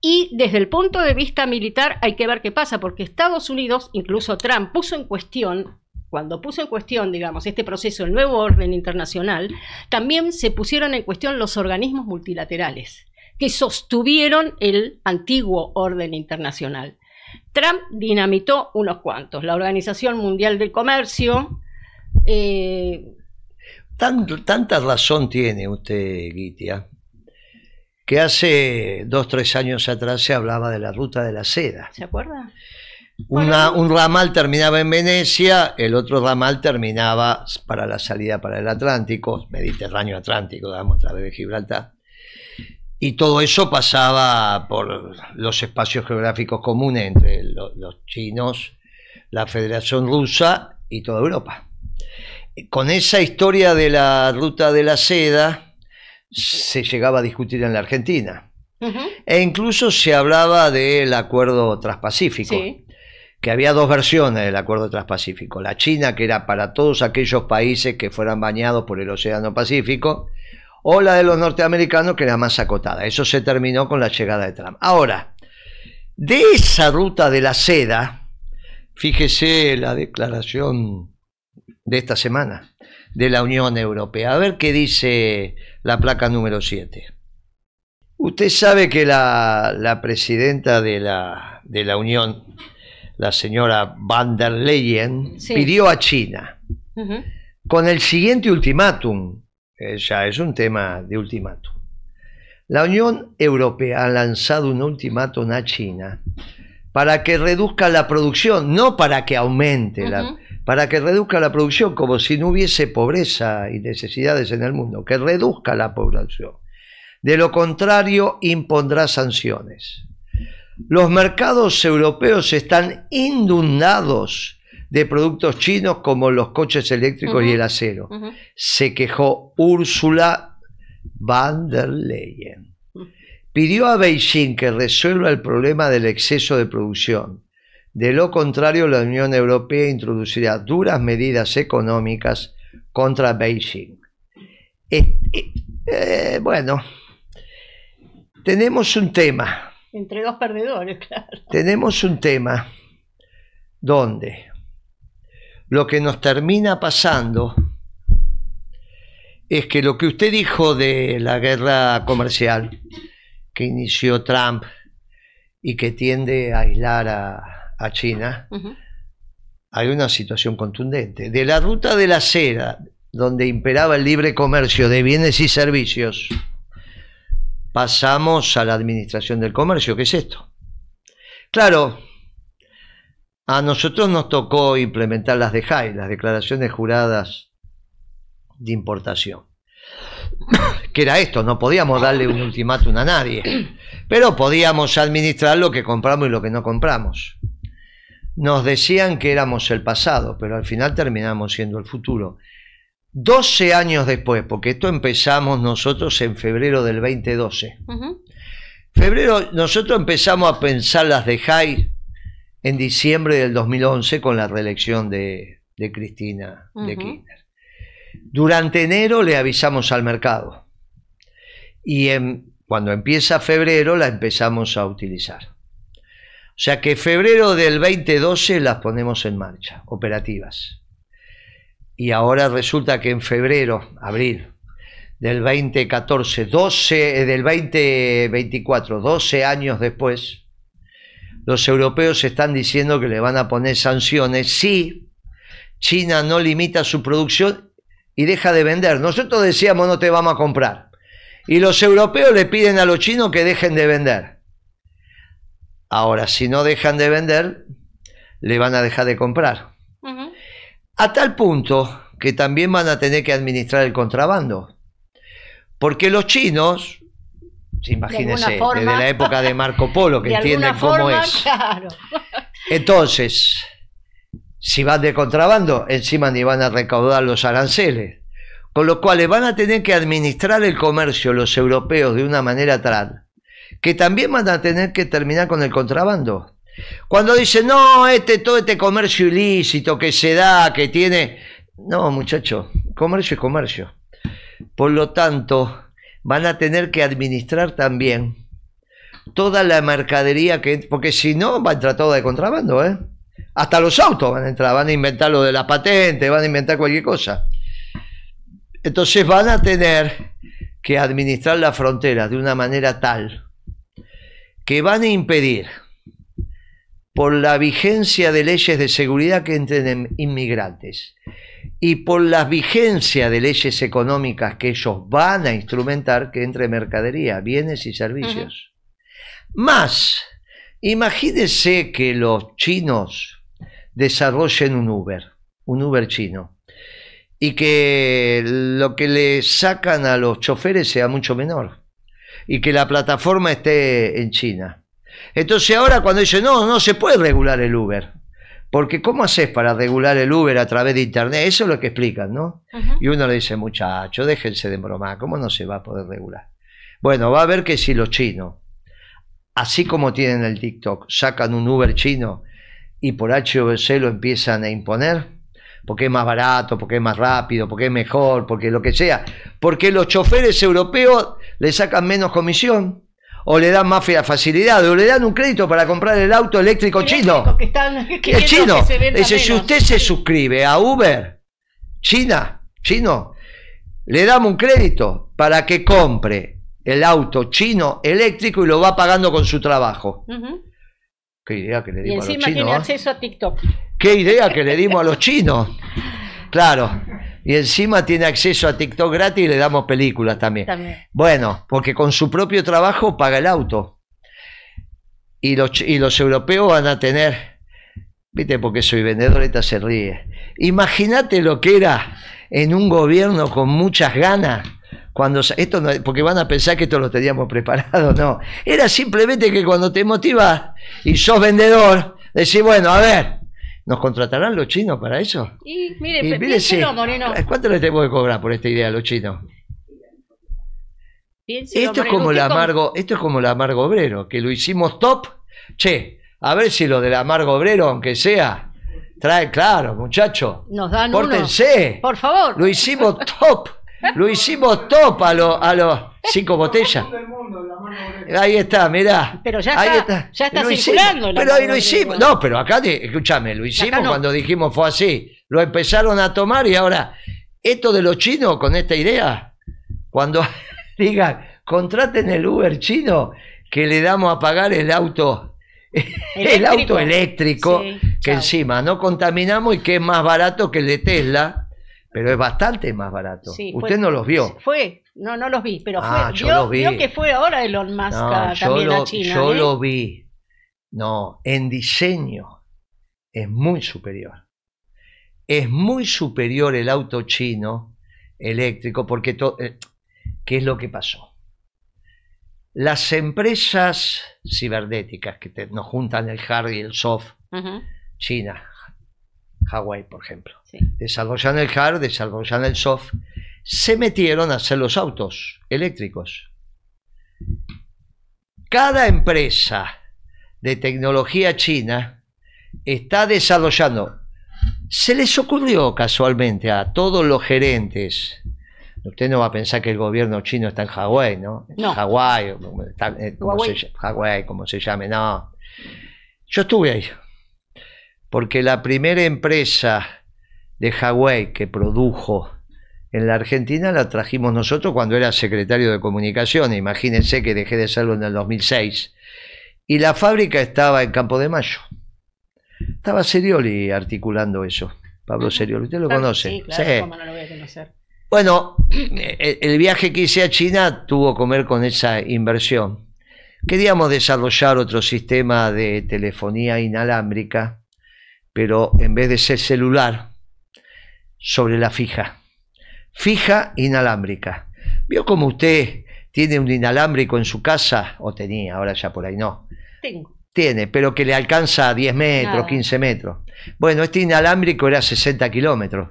Y desde el punto de vista militar hay que ver qué pasa, porque Estados Unidos, incluso Trump, puso en cuestión cuando puso en cuestión, digamos, este proceso, el nuevo orden internacional, también se pusieron en cuestión los organismos multilaterales que sostuvieron el antiguo orden internacional. Trump dinamitó unos cuantos, la Organización Mundial del Comercio. Tanta razón tiene usted, Gitia, que hace 2 o 3 años atrás se hablaba de la ruta de la seda. ¿Se acuerda? Un ramal terminaba en Venecia, el otro ramal terminaba para la salida para el Atlántico, Mediterráneo Atlántico, digamos, a través de Gibraltar. Y todo eso pasaba por los espacios geográficos comunes entre los chinos, la Federación Rusa y toda Europa. Con esa historia de la ruta de la seda se llegaba a discutir en la Argentina. E incluso se hablaba del acuerdo transpacífico. Sí. Que había 2 versiones del acuerdo transpacífico. La China, que era para todos aquellos países que fueran bañados por el Océano Pacífico, o la de los norteamericanos, que era más acotada. Eso se terminó con la llegada de Trump. Ahora, de esa ruta de la seda, fíjese la declaración de esta semana de la Unión Europea. A ver qué dice la placa número 7. Usted sabe que la presidenta de la Unión, la señora van der Leyen, sí, pidió a China con el siguiente ultimátum. Ya es un tema de ultimátum. La Unión Europea ha lanzado un ultimátum a China para que reduzca la producción, no para que aumente, para que reduzca la producción, como si no hubiese pobreza y necesidades en el mundo, que reduzca la población. De lo contrario, impondrá sanciones. Los mercados europeos están inundados de productos chinos como los coches eléctricos y el acero. Se quejó Ursula von der Leyen. Pidió a Beijing que resuelva el problema del exceso de producción. De lo contrario, la Unión Europea introducirá duras medidas económicas contra Beijing. Bueno, tenemos un tema. Entre 2 perdedores, claro. Tenemos un tema donde lo que nos termina pasando es que lo que usted dijo de la guerra comercial que inició Trump y que tiende a aislar a China, hay una situación contundente. De la ruta de la seda, donde imperaba el libre comercio de bienes y servicios, pasamos a la administración del comercio. ¿Qué es esto? Claro, a nosotros nos tocó implementar las DEJAI, las declaraciones juradas de importación. Que era esto, no podíamos darle un ultimátum a nadie, pero podíamos administrar lo que compramos y lo que no compramos. Nos decían que éramos el pasado, pero al final terminamos siendo el futuro. 12 años después, porque esto empezamos nosotros en febrero del 2012. Nosotros empezamos a pensar las DEJAI en diciembre del 2011 con la reelección de Cristina de Kirchner. Durante enero le avisamos al mercado y cuando empieza febrero la empezamos a utilizar. O sea que febrero del 2012 las ponemos en marcha, operativas. Y ahora resulta que en febrero, abril del 2014, del 2024, 12 años después, los europeos están diciendo que le van a poner sanciones si China no limita su producción y deja de vender. Nosotros decíamos no te vamos a comprar. Y los europeos le piden a los chinos que dejen de vender. Ahora, si no dejan de vender, le van a dejar de comprar. A tal punto que también van a tener que administrar el contrabando. Porque los chinos, imagínense, desde la época de Marco Polo, que entienden cómo es. Claro. Entonces, si van de contrabando, encima ni van a recaudar los aranceles. Con lo cual van a tener que administrar el comercio los europeos de una manera tal que también van a tener que terminar con el contrabando. Cuando dicen, no, todo este comercio ilícito que se da, que tiene... No, muchacho, comercio es comercio. Por lo tanto, van a tener que administrar también toda la mercadería que... Porque si no, va a entrar todo de contrabando, ¿eh? Hasta los autos van a entrar, van a inventar lo de la patente, van a inventar cualquier cosa. Entonces van a tener que administrar las fronteras de una manera tal que van a impedir, por la vigencia de leyes de seguridad, que entren inmigrantes, y por la vigencia de leyes económicas que ellos van a instrumentar, que entre mercadería, bienes y servicios. Más, imagínense que los chinos desarrollen un Uber chino, y que lo que le sacan a los choferes sea mucho menor, y que la plataforma esté en China. Entonces ahora cuando dicen, no se puede regular el Uber, porque ¿cómo haces para regular el Uber a través de internet? Eso es lo que explican, ¿no? Y uno le dice, muchachos, déjense de bromar, ¿cómo no se va a poder regular? Bueno, va a ver que si los chinos, así como tienen el TikTok, sacan un Uber chino y por HVC lo empiezan a imponer, porque es más barato, porque es más rápido, porque es mejor, porque lo que sea, porque los choferes europeos le sacan menos comisión, o le dan más facilidad, o le dan un crédito para comprar el auto eléctrico chino. Es chino. Dice, si usted se suscribe a Uber, chino, le damos un crédito para que compre el auto chino eléctrico y lo va pagando con su trabajo. Qué idea que le dimos a los chinos. Y encima tiene acceso a TikTok. Qué idea que le dimos a los chinos. Claro. Y encima tiene acceso a TikTok gratis y le damos películas también. Bueno, porque con su propio trabajo paga el auto. Y los europeos van a tener, viste, porque soy vendedor, esta se ríe. Imagínate lo que era en un gobierno con muchas ganas, cuando esto no, porque van a pensar que esto lo teníamos preparado, no. Era simplemente que cuando te motivas y sos vendedor, decís, bueno, a ver, ¿nos contratarán los chinos para eso? Y mire, piénselo, Moreno. ¿Cuánto le tenemos que cobrar por esta idea a los chinos? Piénselo, esto es como el amargo obrero, que lo hicimos top. Che, a ver si lo del amargo obrero, aunque sea, trae, claro, muchachos. Nos dan pórtense. Uno. Por favor. Lo hicimos top. Lo hicimos top a los 5 botellas. Ahí está, mirá. Pero ya está circulando. Pero ahí lo hicimos. No, pero acá, escúchame, lo hicimos cuando dijimos fue así. Lo empezaron a tomar y ahora, esto de los chinos con esta idea, cuando digan, contraten el Uber chino, que le damos a pagar el auto eléctrico, sí, que encima no contaminamos y que es más barato que el de Tesla, pero es bastante más barato. Sí, usted no los vio. No los vi, pero vio que fue ahora Elon Musk también a China. Yo lo vi. No, en diseño es muy superior. Es muy superior el auto chino eléctrico, porque ¿qué es lo que pasó? Las empresas cibernéticas que nos juntan el hard y el soft, China, Huawei, por ejemplo, desarrollan el hard, desarrollan el soft, se metieron a hacer los autos eléctricos. Cada empresa de tecnología china está desarrollando. Se les ocurrió casualmente a todos los gerentes. Usted no va a pensar que el gobierno chino está en Hawái, ¿no? No. Hawái, Hawái, como se llame, no. Yo estuve ahí. Porque la primera empresa de Hawái que produjo en la Argentina la trajimos nosotros cuando era secretario de Comunicaciones. Imagínense que dejé de serlo en el 2006. Y la fábrica estaba en Campo de Mayo. Estaba Serioli articulando eso. Pablo Serioli, ¿usted lo conoce? Sí, claro, ¿cómo no lo voy a conocer? Bueno, el viaje que hice a China tuvo que ver con esa inversión. Queríamos desarrollar otro sistema de telefonía inalámbrica, pero en vez de ser celular, sobre la fija inalámbrica. ¿Vio como usted tiene un inalámbrico en su casa? O tenía, ahora ya por ahí no. Tiene, pero que le alcanza a 10 metros, 15 metros. Bueno, este inalámbrico era 60 kilómetros.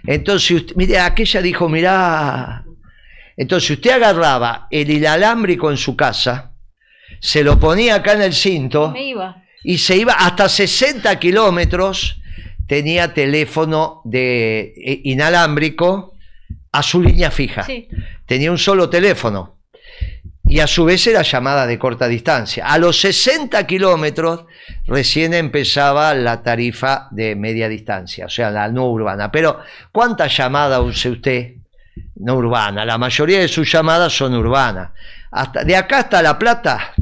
Entonces, mire, aquella dijo, mirá. Entonces usted agarraba el inalámbrico en su casa, se lo ponía acá en el cinto y se iba hasta 60 kilómetros, tenía teléfono de inalámbrico a su línea fija. Sí. Tenía un solo teléfono. y a su vez era llamada de corta distancia. A los 60 kilómetros recién empezaba la tarifa de media distancia, o sea, la no urbana. Pero, ¿cuántas llamadas use usted? No urbana, la mayoría de sus llamadas son urbanas. De acá hasta La Plata,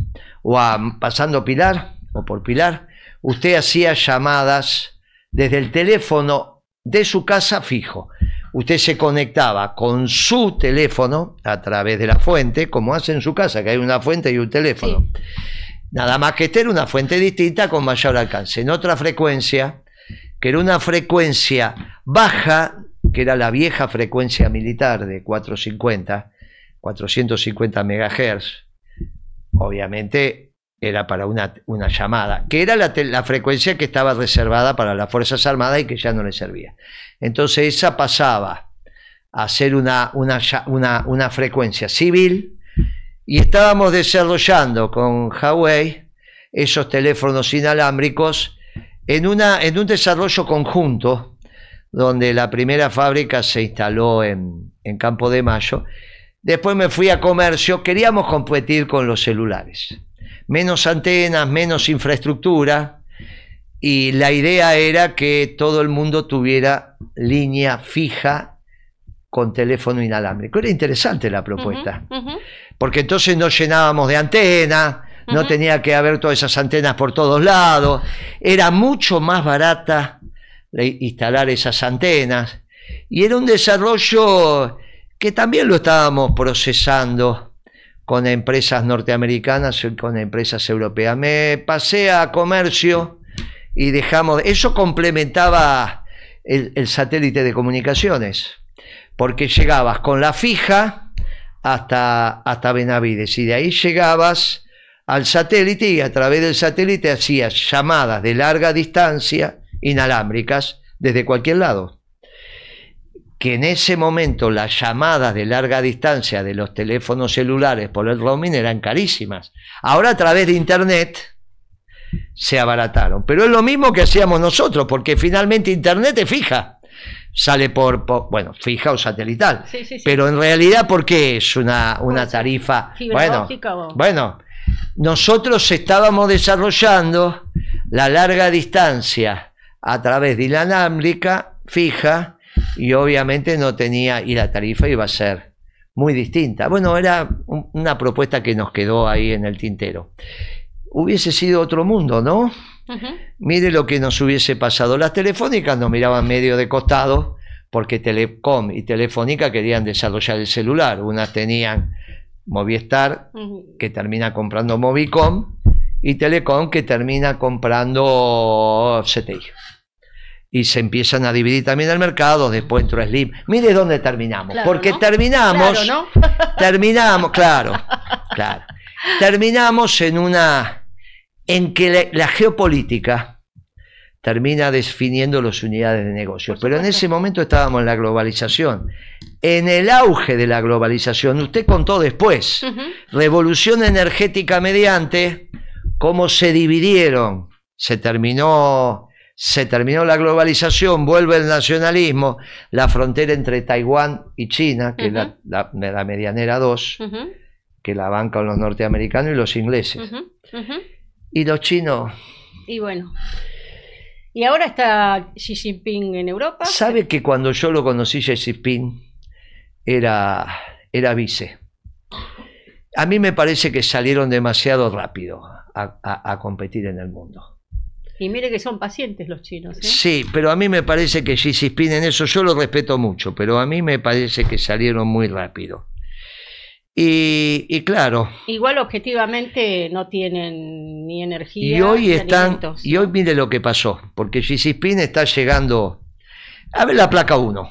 o pasando Pilar, o por Pilar, usted hacía llamadas desde el teléfono de su casa fijo. Usted se conectaba con su teléfono a través de la fuente, como hace en su casa, que hay una fuente y un teléfono. Sí. Nada más que esta era una fuente distinta con mayor alcance. En otra frecuencia, que era una frecuencia baja, que era la vieja frecuencia militar de 450 MHz, obviamente era para una llamada, que era la frecuencia que estaba reservada para las Fuerzas Armadas y que ya no le servía. Entonces esa pasaba a ser una frecuencia civil, y estábamos desarrollando con Huawei esos teléfonos inalámbricos en un desarrollo conjunto, donde la primera fábrica se instaló en Campo de Mayo. Después me fui a comercio, queríamos competir con los celulares. Menos antenas, menos infraestructura, y la idea era que todo el mundo tuviera línea fija con teléfono inalámbrico. Era interesante la propuesta, porque entonces no llenábamos de antenas, no tenía que haber todas esas antenas por todos lados, era mucho más barata instalar esas antenas, y era un desarrollo que también lo estábamos procesando con empresas norteamericanas y con empresas europeas. Me pasé a comercio y dejamos, eso complementaba el satélite de comunicaciones, porque llegabas con la fija hasta Benavides, y de ahí llegabas al satélite, y a través del satélite hacías llamadas de larga distancia inalámbricas desde cualquier lado. Que en ese momento las llamadas de larga distancia de los teléfonos celulares por el roaming eran carísimas. Ahora a través de internet se abarataron, pero es lo mismo que hacíamos nosotros, porque finalmente internet es fija, sale bueno, fija o satelital, sí. Pero en realidad, ¿por qué es una tarifa? Bueno, nosotros estábamos desarrollando la larga distancia a través de inalámbrica fija, y obviamente no tenía, y la tarifa iba a ser muy distinta. Bueno, era una propuesta que nos quedó ahí en el tintero. Hubiese sido otro mundo, ¿no? Mire lo que nos hubiese pasado. Las telefónicas nos miraban medio de costado, porque Telecom y Telefónica querían desarrollar el celular. Unas tenían Movistar, que termina comprando Movicom, y Telecom, que termina comprando CTI. Y se empiezan a dividir también el mercado. Después entró Slim. Mire dónde terminamos. Claro, porque ¿no? Terminamos, claro, terminamos en que la geopolítica termina definiendo las unidades de negocio. Pero en ese momento estábamos en la globalización, en el auge de la globalización. Usted contó después, revolución energética mediante, cómo se dividieron, se terminó la globalización, vuelve el nacionalismo, la frontera entre Taiwán y China, que es la medianera 2, que la bancan los norteamericanos y los ingleses. Y los chinos. Y bueno. Y ahora está Xi Jinping en Europa. ¿Sabe que cuando yo lo conocí, Xi Jinping era vice? A mí me parece que salieron demasiado rápido a competir en el mundo. Y mire que son pacientes los chinos, ¿eh? Sí, pero a mí me parece que Xi Jinping, en eso yo lo respeto mucho, pero a mí me parece que salieron muy rápido. Y claro. Igual objetivamente no tienen ni energía. Y hoy hoy mire lo que pasó, porque Xi Jinping está llegando a ver la placa 1.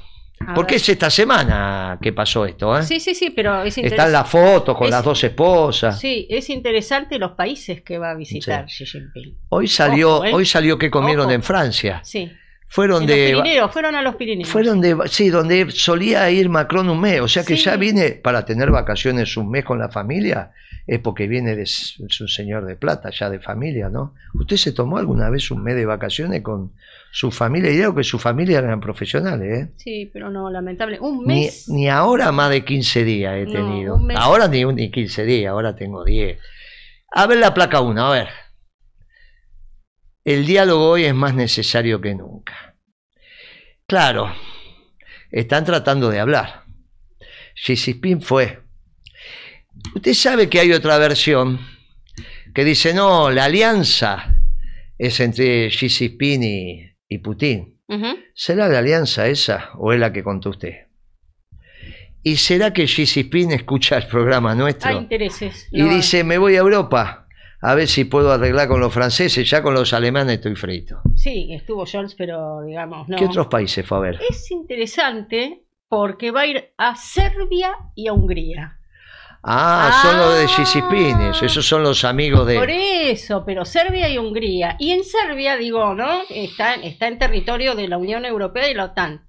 Porque es esta semana que pasó esto, ¿eh? Sí, pero es interesante. Están las fotos con las dos esposas. Sí, es interesante los países que va a visitar Xi Jinping. Hoy salió que comieron en Francia. Sí. fueron En de... los Pirineos, fueron a los Pirineos. Fueron de... Sí, donde solía ir Macron un mes. O sea que Sí. ya viene para tener vacaciones un mes con la familia. Es porque viene de... Es un señor de plata, ya de familia, ¿no? ¿Usted se tomó alguna vez un mes de vacaciones con su familia? Y digo que su familia eran profesionales, ¿eh? Sí, pero no, lamentable. Un mes. Ni ahora más de 15 días he No, tenido. un mes. Ahora ni 15 días, ahora tengo 10. A ver la placa 1, a ver. El diálogo hoy es más necesario que nunca. Claro, están tratando de hablar. Xi Jinping fue. Usted sabe que hay otra versión que dice, no, la alianza es entre Xi Jinping y Putin. Ujú. ¿Será la alianza esa o es la que contó usted? ¿Y será que Xi Jinping escucha el programa nuestro? Hay intereses. Y No, dice, me voy a Europa, a ver si puedo arreglar con los franceses, ya con los alemanes estoy frito. Sí, estuvo Scholz, pero digamos, no. ¿Qué otros países fue a ver? Es interesante porque va a ir a Serbia y a Hungría. Son los de Xi Jinping, esos son los amigos Por de... eso, pero Serbia y Hungría. Y en Serbia, digo, ¿no? Está en territorio de la Unión Europea y la OTAN.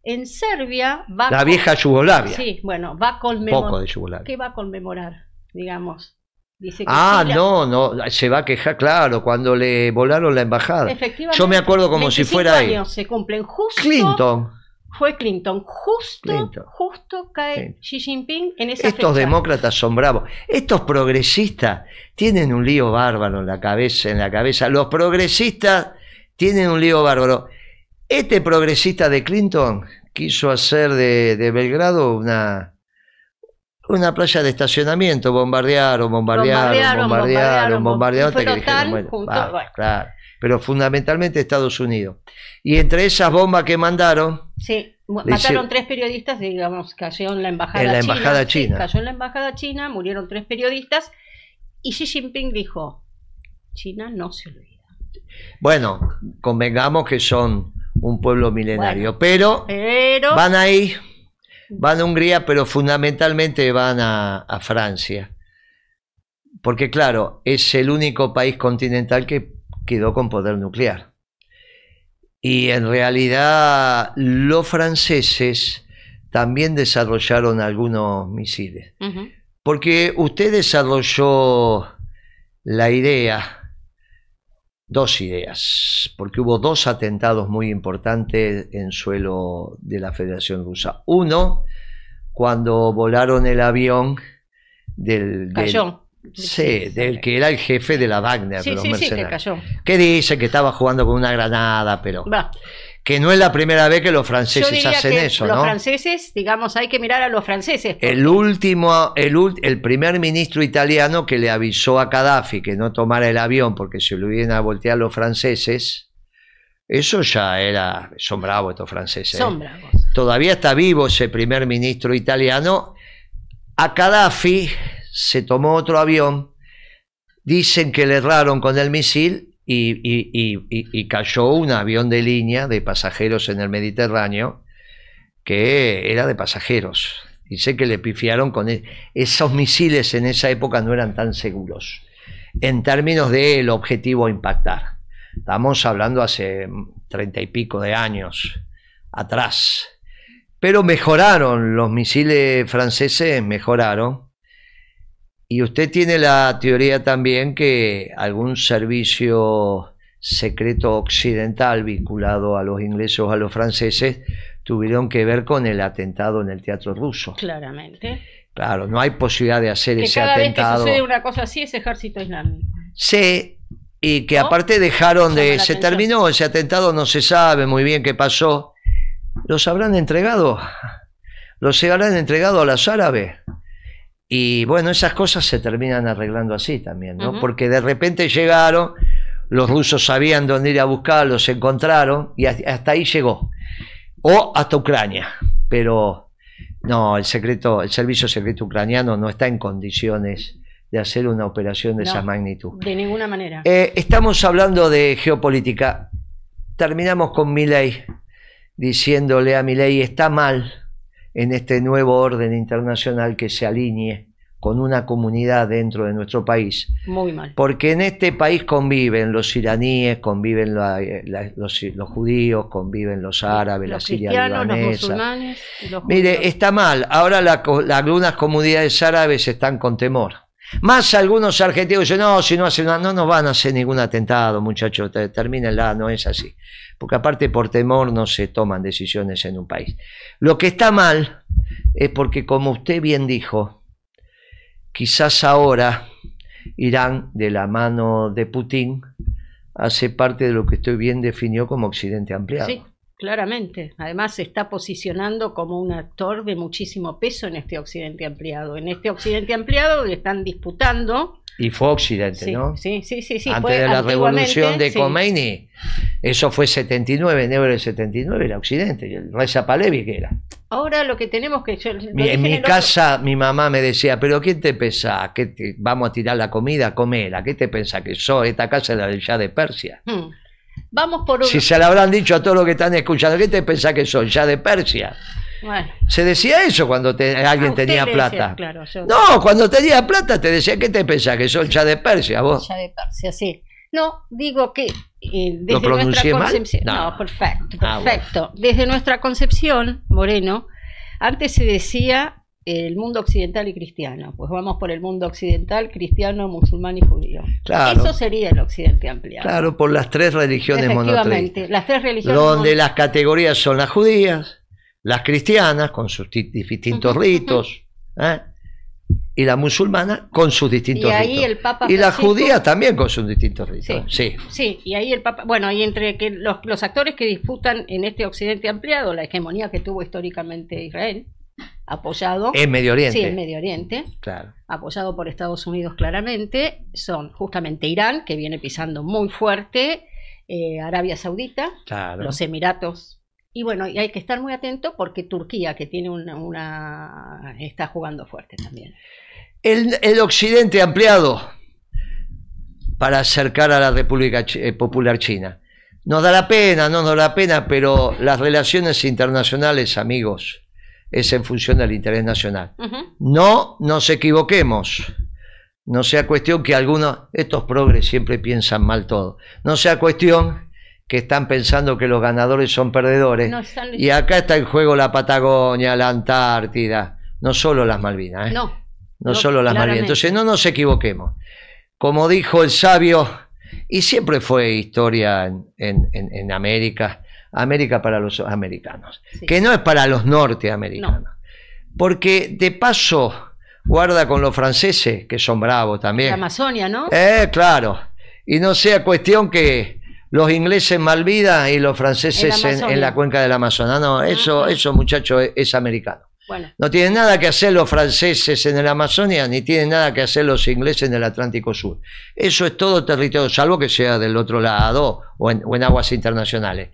En Serbia va La vieja Yugoslavia. Sí, bueno, va a conmemorar. Poco de Yugoslavia. ¿Qué va a conmemorar? Digamos. Dice que No, se va a quejar, claro, cuando le volaron la embajada. Efectivamente. Yo me acuerdo como si 25 fuera ahí. años se cumplen justo. Clinton. Fue Clinton. Justo cae Clinton. Xi Jinping en esa Estos fecha. demócratas son bravos. Estos progresistas tienen un lío bárbaro en la cabeza. Los progresistas tienen un lío bárbaro. Este progresista de Clinton quiso hacer de Belgrado una playa de estacionamiento. Bombardearon. Y fue hasta que dijeron, bueno, claro. Pero fundamentalmente Estados Unidos. Y entre esas bombas que mandaron... Sí, mataron 3 periodistas, digamos, cayó en la embajada en la china. embajada china. Sí, cayó en la embajada china, murieron 3 periodistas y Xi Jinping dijo, China no se olvida. Bueno, convengamos que son un pueblo milenario, pero van ahí, van a Hungría, pero fundamentalmente van a Francia. Porque claro, es el único país continental que quedó con poder nuclear. Y en realidad los franceses también desarrollaron algunos misiles. Uh-huh. Porque usted desarrolló la idea, 2 ideas, porque hubo 2 atentados muy importantes en suelo de la Federación Rusa. Uno, cuando volaron el avión del que era el jefe de la Wagner, de los mercenarios. Que dice que estaba jugando con una granada, pero que no es la primera vez que los franceses hacen eso, ¿no? Los franceses, digamos, hay que mirar a los franceses. Porque... El primer ministro italiano que le avisó a Gaddafi que no tomara el avión porque se lo iban a voltear los franceses, eso ya era, son bravos estos franceses. Son bravos. Todavía está vivo ese primer ministro italiano. A Gaddafi se tomó otro avión, dicen que le erraron con el misil y cayó un avión de línea de pasajeros en el Mediterráneo que era de pasajeros. Dice que le pifiaron con esos misiles en esa época no eran tan seguros en términos del objetivo a impactar. Estamos hablando hace 30 y pico de años atrás. Pero mejoraron, los misiles franceses mejoraron. Y usted tiene la teoría también que algún servicio secreto occidental vinculado a los ingleses o a los franceses tuvieron que ver con el atentado en el teatro ruso. Claramente. Claro, no hay posibilidad de hacer ese cada atentado. Vez que sucede una cosa así es ejército islámico. Sí, y que aparte dejaron de... Se terminó ese atentado, no se sabe muy bien qué pasó. ¿Los habrán entregado? ¿Los habrán entregado a los árabes? Y bueno, esas cosas se terminan arreglando así también, ¿no? Porque de repente llegaron, los rusos sabían dónde ir a buscar, los encontraron y hasta ahí llegó. O hasta Ucrania. Pero no, el servicio secreto ucraniano no está en condiciones de hacer una operación de esa magnitud. De ninguna manera. Estamos hablando de geopolítica. Terminamos con Milei, diciéndole a Milei, está mal en este nuevo orden internacional que se alinee con una comunidad dentro de nuestro país. Muy mal. Porque en este país conviven los iraníes, conviven los judíos, conviven los árabes, la Siria libanesa. Los musulmanes y los Mire, judíos. está mal. Ahora algunas comunidades árabes están con temor. Más algunos argentinos dicen, no, si no hacen nada, no nos van a hacer ningún atentado, muchachos, termínenla, no es así. Porque aparte por temor no se toman decisiones en un país. Lo que está mal es porque, como usted bien dijo, quizás ahora Irán, de la mano de Putin, hace parte de lo que usted bien definió como Occidente ampliado. Sí, claramente. Además se está posicionando como un actor de muchísimo peso en este Occidente ampliado. En este Occidente ampliado están disputando. Y fue Occidente, Sí, ¿no? sí. Antes de la revolución de sí. Khomeini, eso fue 79, enero del 79, era Occidente. Y el Reza Pahlavi, ¿qué era? Ahora lo que tenemos que... En mi casa mi mamá me decía, pero ¿quién te pensás? ¿Vamos a tirar la comida? Comela. ¿Qué te pensás que sos? Esta casa es la del Shah de Persia. Vamos por un... Si se la habrán dicho a todos los que están escuchando, ¿qué te pensás que sos? ¿Shah de Persia? Bueno. Se decía eso cuando alguien tenía plata. Decía, claro, No, cuando tenía plata te decía, ¿qué te pensás? Que sos el Shah de Persia, vos. Shah de Persia, sí. No, digo que desde ¿Lo pronuncié nuestra mal? concepción... No. No, perfecto. Bueno. Desde nuestra concepción, Moreno, antes se decía el mundo occidental y cristiano. Pues vamos por el mundo occidental, cristiano, musulmán y judío. Claro. Eso sería el Occidente ampliado. Claro, por las tres religiones Efectivamente, las tres religiones donde las categorías son las judías, las cristianas con sus distintos ritos, y la musulmana con sus distintos y ahí ritos. El Papa y la Francisco, judía también con sus distintos ritos. Sí, y ahí el Papa, bueno, y entre que los actores que disputan en este Occidente ampliado, la hegemonía que tuvo históricamente Israel, apoyado en Medio Oriente. Sí, en Medio Oriente, claro, apoyado por Estados Unidos claramente, son justamente Irán, que viene pisando muy fuerte, Arabia Saudita, claro, los Emiratos. Y bueno, y hay que estar muy atento porque Turquía, que tiene está jugando fuerte también. El Occidente ampliado para acercar a la República Popular China. Nos dará pena, no nos dará pena, pero las relaciones internacionales, amigos, es en función del interés nacional. No nos equivoquemos. No sea cuestión que estos progres siempre piensan mal todo. No sea cuestión que están pensando que los ganadores son perdedores. No, y acá está en juego la Patagonia, la Antártida, no solo las Malvinas. No solo las Malvinas. Entonces no nos equivoquemos. Como dijo el sabio, y siempre fue historia en América, América para los americanos, sí, que no es para los norteamericanos. No. Porque de paso, guarda con los franceses, que son bravos también. La Amazonia, ¿no? Claro. Y no sea cuestión que los ingleses en Malvinas y los franceses en la cuenca del Amazonas. No, eso muchachos, es americano. Bueno. No tienen nada que hacer los franceses en el Amazonia, ni tienen nada que hacer los ingleses en el Atlántico Sur. Eso es todo territorio, salvo que sea del otro lado o en aguas internacionales.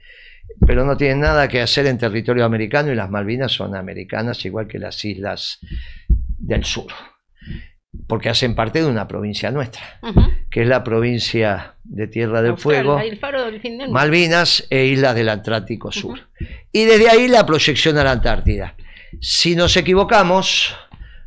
Pero no tienen nada que hacer en territorio americano, y las Malvinas son americanas, igual que las islas del sur, porque hacen parte de una provincia nuestra, que es la provincia de Tierra del Fuego, el faro del fin del mundo. Malvinas e islas del Atlántico Sur. Y desde ahí la proyección a la Antártida. Si nos equivocamos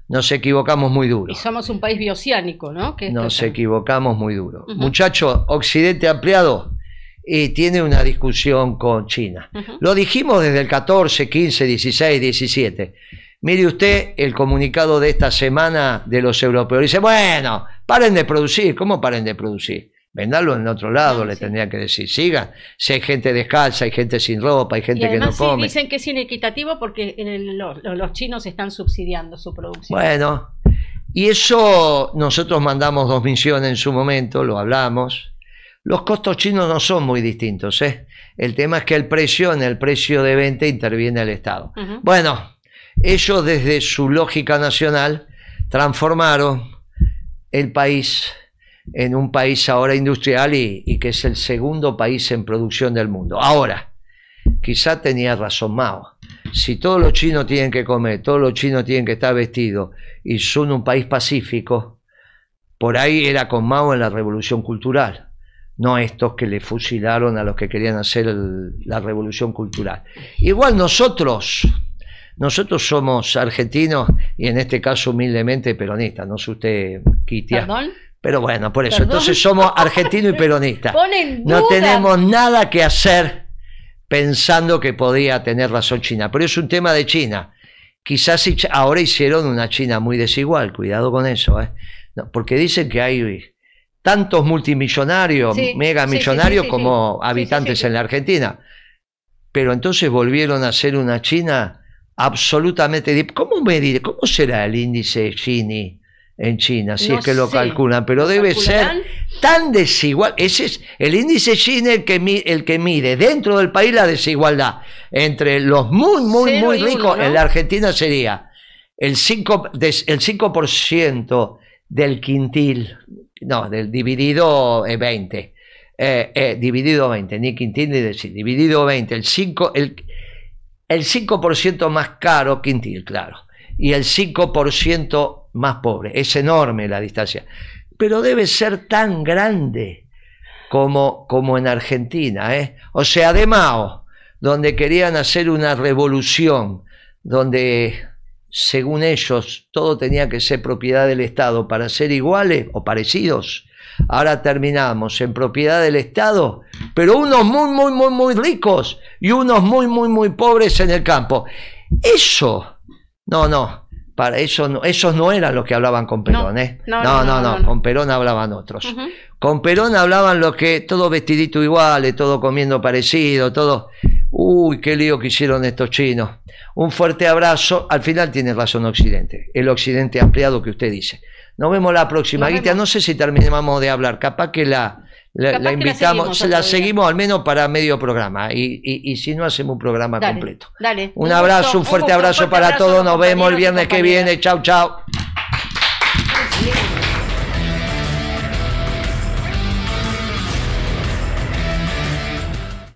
muy duro. Y somos un país bioceánico, ¿no? Nos equivocamos muy duro. Muchachos, Occidente ampliado tiene una discusión con China. Lo dijimos desde el 14, 15, 16, 17. Mire usted el comunicado de esta semana de los europeos. Dice, bueno, paren de producir. ¿Cómo paren de producir? Vendarlo en otro lado, le tendría que decir. Sigan. Si hay gente descalza, hay gente sin ropa, hay gente que no come. Dicen que es inequitativo porque los chinos están subsidiando su producción. Bueno, y eso nosotros mandamos 2 misiones en su momento, lo hablamos. Los costos chinos no son muy distintos, ¿eh? El tema es que en el precio de venta interviene el Estado. Bueno, ellos desde su lógica nacional transformaron el país en un país ahora industrial y que es el segundo país en producción del mundo. Ahora, quizá tenía razón Mao. Si todos los chinos tienen que comer, todos los chinos tienen que estar vestidos y son un país pacífico, por ahí era con Mao en la revolución cultural, no estos que le fusilaron a los que querían hacer la revolución cultural. Igual nosotros nosotros somos argentinos y en este caso humildemente peronistas, no sé usted, Kitia. ¿Perdón? Pero bueno, por eso, ¿Perdón? entonces somos argentinos y peronistas. No tenemos nada que hacer pensando que podía tener razón China, pero es un tema de China. Quizás ahora hicieron una China muy desigual, cuidado con eso, no, porque dicen que hay tantos multimillonarios, sí, megamillonarios sí, como habitantes en la Argentina, pero entonces volvieron a hacer una China absolutamente... ¿Cómo será el índice Gini en China, si no es que lo sé. calculan? Pero debe ser tan desigual. Ese es el índice Gini, el que mide dentro del país la desigualdad entre los muy ricos. ¿No? En la Argentina sería el 5% del quintil, no, del dividido 20, dividido 20, ni quintil ni decir, dividido 20, el 5% más caro, quintil, claro, y el 5% más pobre. Es enorme la distancia, pero debe ser tan grande como en Argentina, o sea, de Mao, donde querían hacer una revolución, donde según ellos todo tenía que ser propiedad del Estado para ser iguales o parecidos. Ahora terminamos en propiedad del Estado, pero unos muy ricos y unos muy pobres en el campo. Eso, para eso no, esos no eran los que hablaban con Perón, no, con Perón hablaban otros. Con Perón hablaban los que todos vestiditos iguales, todos comiendo parecido, todos... Uy, qué lío que hicieron estos chinos. Un fuerte abrazo. Al final tiene razón Occidente, el Occidente ampliado que usted dice. Nos vemos la próxima, Guita. No sé si terminamos de hablar, capaz que la invitamos, la seguimos al menos para medio programa, y si no, hacemos un programa completo. Dale. Un abrazo, un fuerte abrazo para todos. Nos vemos el viernes que viene. Chau.